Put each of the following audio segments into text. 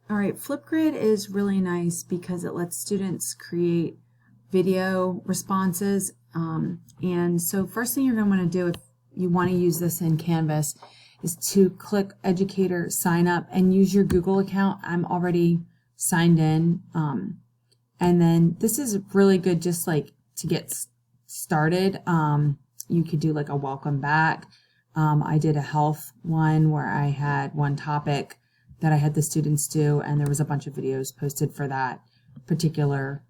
All right, Flipgrid is really nice because it lets students create video responses. And so first thing you're going to want to do if you want to use this in Canvas is to click Educator Sign Up and use your Google account. I'm already signed in. And then this is really good just like to get started. You could do like a welcome back. I did a health one where I had one topic that I had the students do, and there was a bunch of videos posted for that particular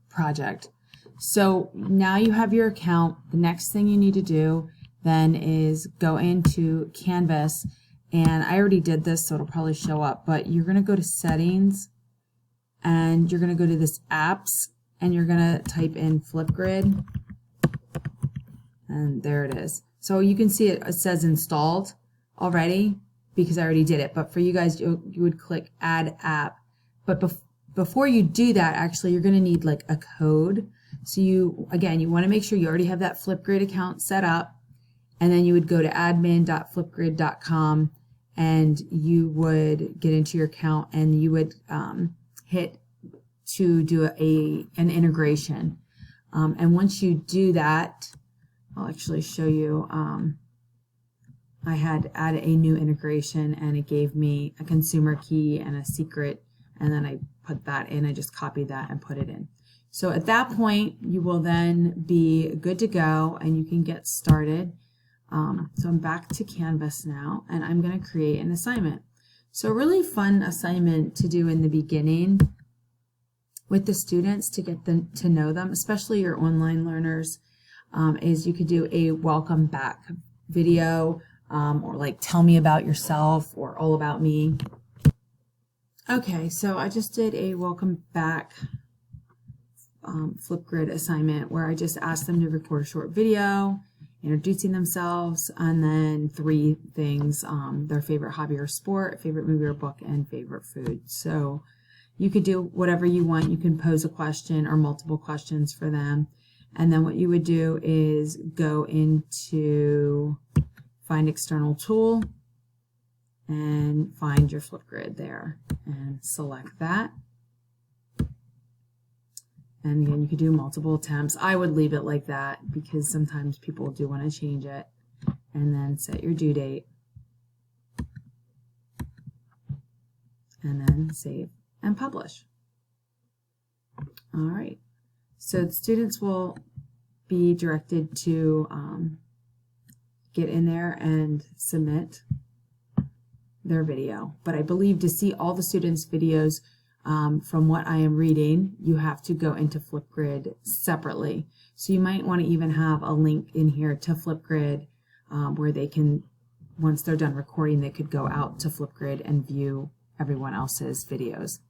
project. So now you have your account. The next thing you need to do then is go into Canvas, and I already did this, so it'll probably show up, but you're going to go to Settings, and you're going to go to this Apps, and you're going to type in Flipgrid, and there it is. So you can see it says installed already because I already did it, but for you guys, you would click Add App. But before you do that, actually, you're going to need like a code. So you want to make sure you already have that Flipgrid account set up, and then you would go to admin.flipgrid.com, and you would get into your account, and you would hit to do an integration. And once you do that, I'll actually show you. I had added a new integration, and it gave me a consumer key and a secret, and then I put that in. I just copied that and put it in. So at that point, you will then be good to go, and you can get started. So I'm back to Canvas now, and I'm going to create an assignment. So a really fun assignment to do in the beginning with the students to get them to know them, especially your online learners, is you could do a welcome back video, or like tell me about yourself or all about me. Okay, so I just did a welcome back Flipgrid assignment where I just asked them to record a short video introducing themselves, and then 3 things: their favorite hobby or sport, favorite movie or book, and favorite food. So you could do whatever you want. You can pose a question or multiple questions for them, and then what you would do is go into Find External Tool and find your Flipgrid there and select that. And again, you could do multiple attempts. I would leave it like that because sometimes people do want to change it. And then set your due date. And then save and publish. All right. So the students will be directed to get in there and submit their video. But I believe to see all the students' videos, from what I am reading, you have to go into Flipgrid separately. So you might want to even have a link in here to Flipgrid where they can, once they're done recording, they could go out to Flipgrid and view everyone else's videos.